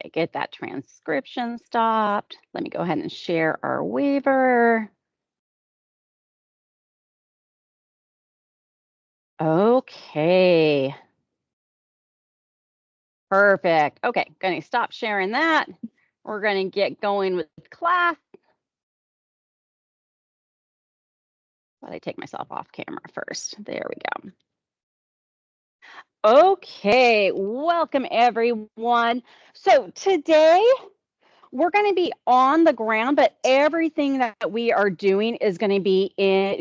Okay, get that transcription stopped. Let me go ahead and share our waiver. Okay. Perfect. Okay, gonna stop sharing that. We're gonna get going with class. But I take myself off camera first. There we go. Okay, welcome everyone. So today we're going to be on the ground, but everything that we are doing is going to be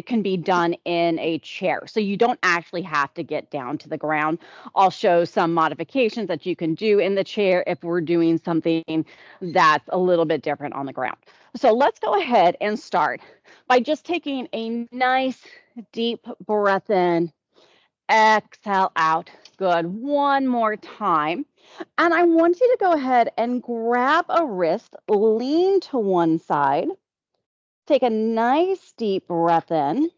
can be done in a chair. So you don't actually have to get down to the ground. I'll show some modifications that you can do in the chair if we're doing something that's a little bit different on the ground. So let's go ahead and start by just taking a nice deep breath in, exhale out. Good. One more time. And I want you to go ahead and grab a wrist, lean to one side, take a nice deep breath in.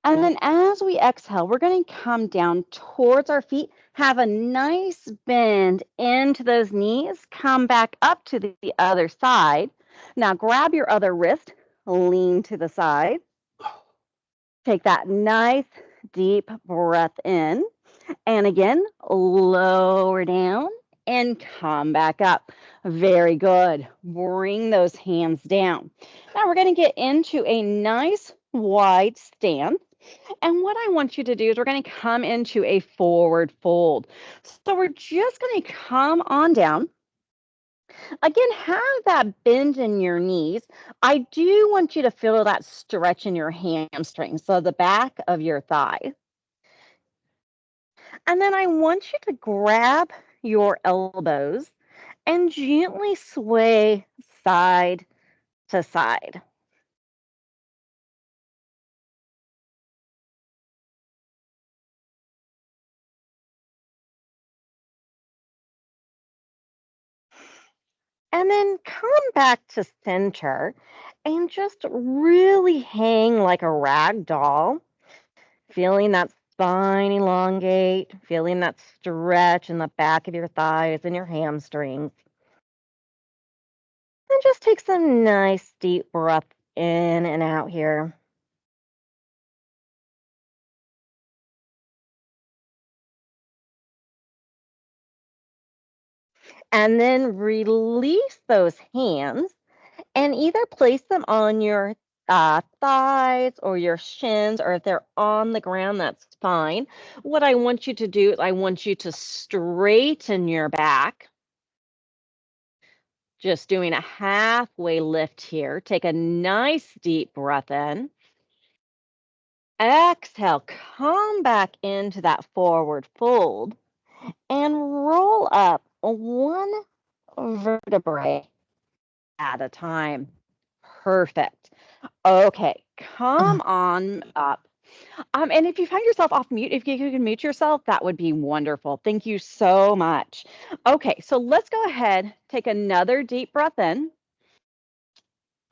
And then as we exhale, we're going to come down towards our feet, have a nice bend into those knees, come back up to the other side. Now grab your other wrist, lean to the side. Take that nice deep breath in. And again, lower down and come back up. Very good. Bring those hands down. Now we're going to get into a nice wide stance. And what I want you to do is we're going to come into a forward fold. So we're just going to come on down. Again, have that bend in your knees. I do want you to feel that stretch in your hamstrings, so the back of your thigh. And then I want you to grab your elbows and gently sway side to side. And then come back to center and just really hang like a rag doll, feeling that spine elongate, feeling that stretch in the back of your thighs and your hamstrings. And just take some nice deep breath in and out here. And then release those hands and either place them on your thighs or your shins, or if they're on the ground, that's fine. What I want you to do is I want you to straighten your back. Just doing a halfway lift here. Take a nice deep breath in. Exhale, come back into that forward fold and roll up one vertebrae at a time. Perfect. Okay, come on up. And if you find yourself off mute, if you can mute yourself, that would be wonderful. Thank you so much. Okay, so let's go ahead, take another deep breath in.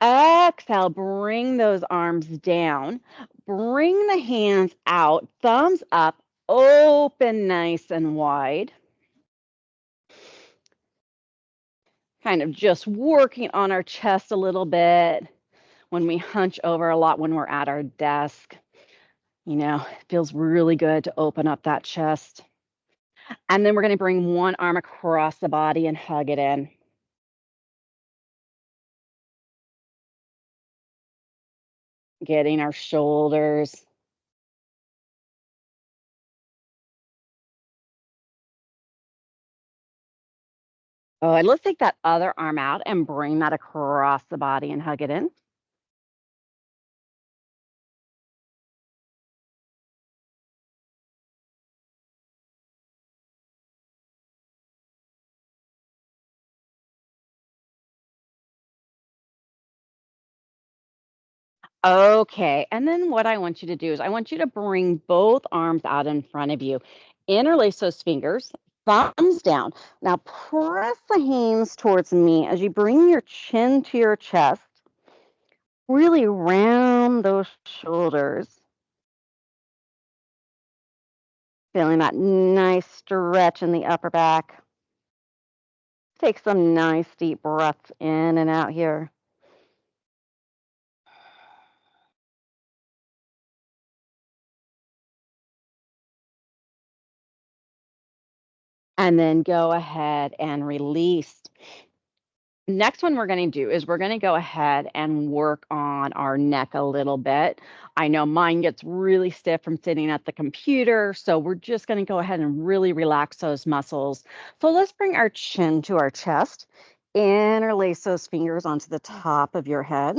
Exhale, bring those arms down. Bring the hands out, thumbs up, open nice and wide. Kind of just working on our chest a little bit when we hunch over a lot when we're at our desk. You know, it feels really good to open up that chest. And then we're going to bring one arm across the body and hug it in. Getting our shoulders. Oh, and let's take that other arm out and bring that across the body and hug it in. Okay, and then what I want you to do is I want you to bring both arms out in front of you. Interlace those fingers, thumbs down. Now press the hands towards me as you bring your chin to your chest. Really round those shoulders. Feeling that nice stretch in the upper back. Take some nice deep breaths in and out here. And then go ahead and release. Next one we're going to do is we're going to go ahead and work on our neck a little bit. I know mine gets really stiff from sitting at the computer, so we're just going to go ahead and really relax those muscles. So let's bring our chin to our chest, interlace those fingers onto the top of your head.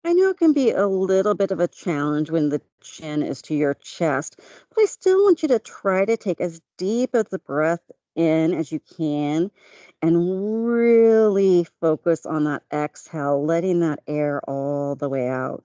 I know it can be a little bit of a challenge when the chin is to your chest, but I still want you to try to take as deep of the breath in as you can and really focus on that exhale, letting that air all the way out.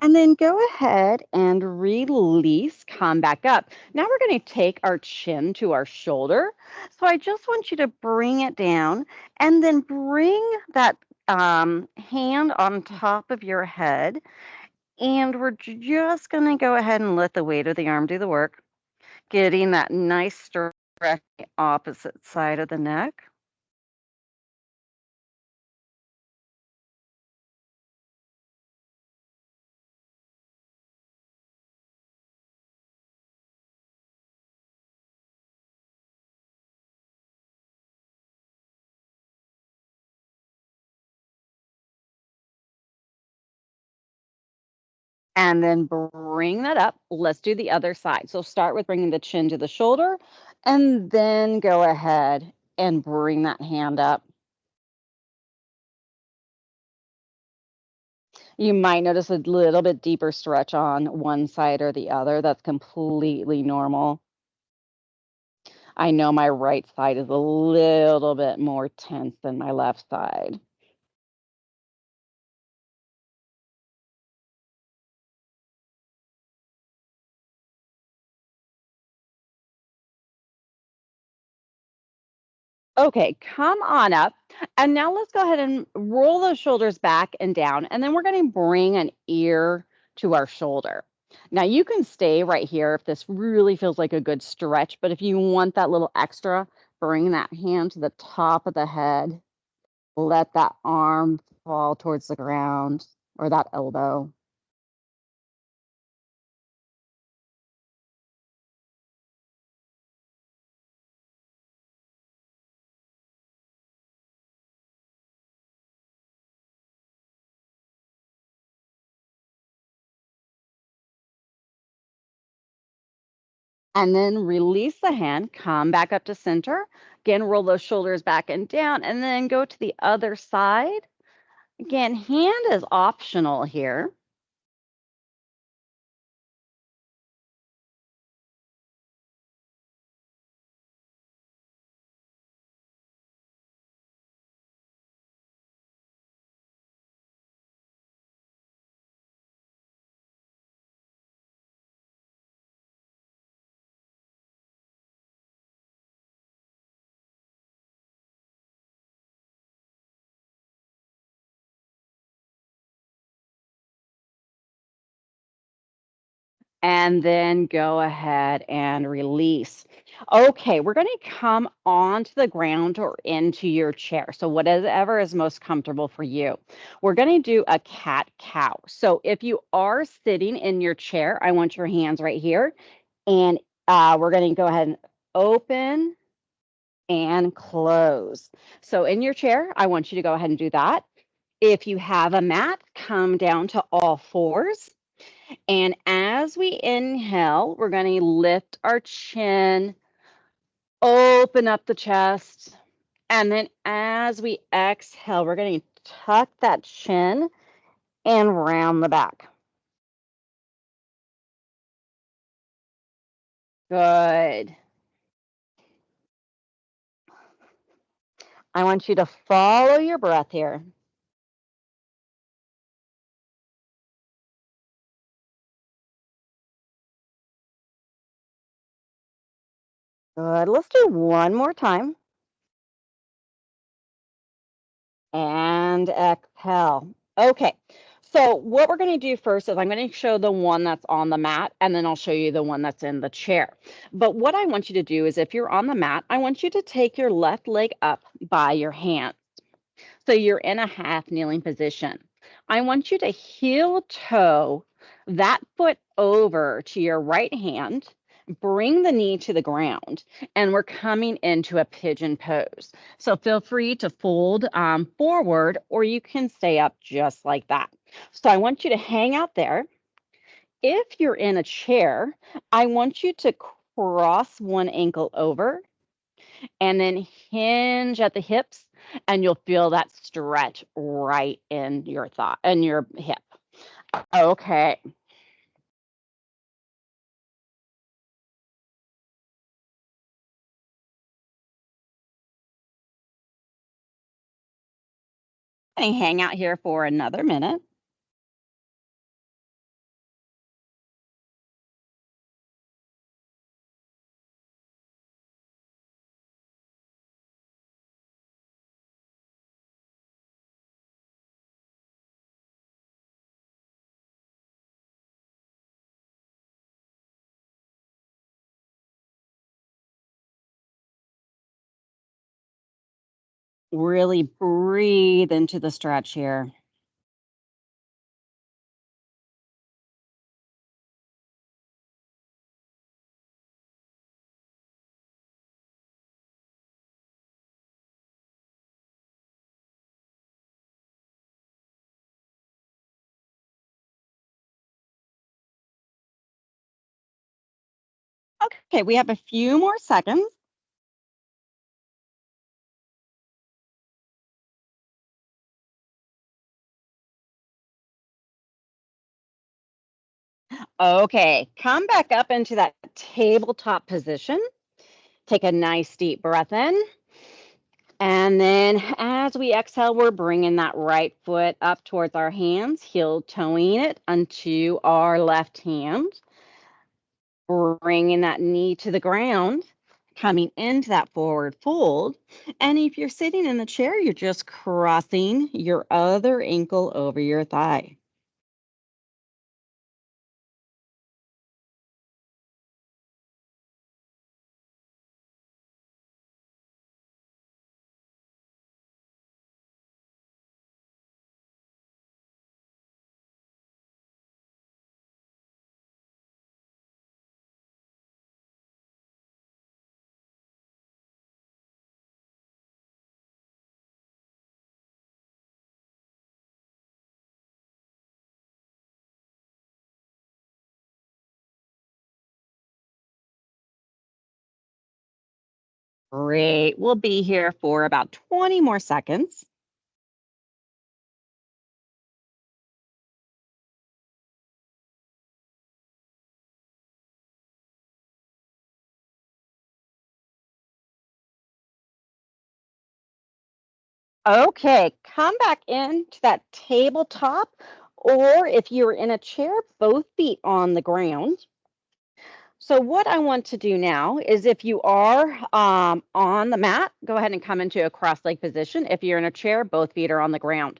And then go ahead and release, come back up. Now we're going to take our chin to our shoulder. So I just want you to bring it down and then bring that hand on top of your head. And we're just going to go ahead and let the weight of the arm do the work, getting that nice stretch on the opposite side of the neck. And then bring that up. Let's do the other side. So start with bringing the chin to the shoulder and then go ahead and bring that hand up. You might notice a little bit deeper stretch on one side or the other. That's completely normal. I know my right side is a little bit more tense than my left side. Okay, come on up. And now let's go ahead and roll those shoulders back and down. And then we're going to bring an ear to our shoulder. Now you can stay right here if this really feels like a good stretch. But if you want that little extra, bring that hand to the top of the head. Let that arm fall towards the ground or that elbow. And then release the hand, come back up to center. Again, roll those shoulders back and down, and then go to the other side. Again, hand is optional here. And then go ahead and release. Okay, we're going to come onto the ground or into your chair. So, whatever is most comfortable for you. We're going to do a cat cow. So, if you are sitting in your chair, I want your hands right here. And we're going to go ahead and open and close. So, in your chair, I want you to go ahead and do that. If you have a mat, come down to all fours. And as we inhale, we're going to lift our chin, open up the chest. And then as we exhale, we're going to tuck that chin and round the back. Good. I want you to follow your breath here. Good. Let's do one more time. And exhale. Okay. So what we're going to do first is I'm going to show the one that's on the mat, and then I'll show you the one that's in the chair. But what I want you to do is if you're on the mat, I want you to take your left leg up by your hand. So you're in a half kneeling position. I want you to heel toe that foot over to your right hand, bring the knee to the ground, and we're coming into a pigeon pose. So feel free to fold forward, or you can stay up just like that. So I want you to hang out there. If you're in a chair, I want you to cross one ankle over and then hinge at the hips, and you'll feel that stretch right in your thigh and your hip. Okay. And hang out here for another minute. Really breathe into the stretch here. Okay, we have a few more seconds. Okay, come back up into that tabletop position. Take a nice deep breath in. And then as we exhale, we're bringing that right foot up towards our hands, heel toeing it onto our left hand, bringing that knee to the ground, coming into that forward fold. And if you're sitting in the chair, you're just crossing your other ankle over your thigh. Great. We'll be here for about 20 more seconds. Okay, come back into that tabletop, or if you're in a chair, both feet on the ground. So, what I want to do now is if you are on the mat, go ahead and come into a cross leg position. If you're in a chair, both feet are on the ground.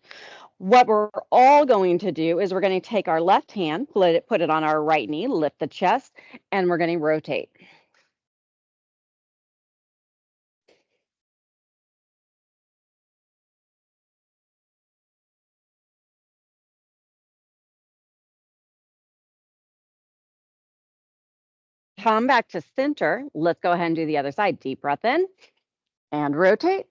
What we're all going to do is we're going to take our left hand, put it on our right knee, lift the chest, and we're going to rotate. Come back to center. Let's go ahead and do the other side. Deep breath in and rotate.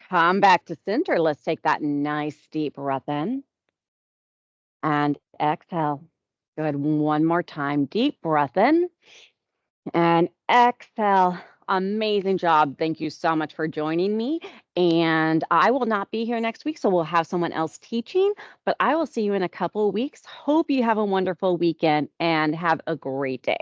Come back to center. Let's take that nice deep breath in and exhale. Good. One more time. Deep breath in and exhale. Amazing job. Thank you so much for joining me. And I will not be here next week, so we'll have someone else teaching, but I will see you in a couple of weeks. Hope you have a wonderful weekend and have a great day.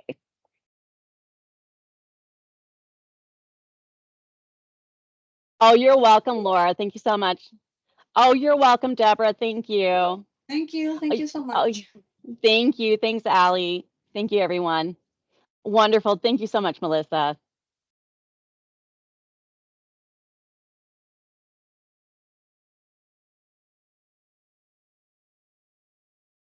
Oh, you're welcome, Laura. Thank you so much. Oh, you're welcome, Deborah. Thank you. Thank you. Thank Oh, you so oh, much. thank you. Thanks, Allie. Thank you, everyone. Wonderful. Thank you so much, Melissa.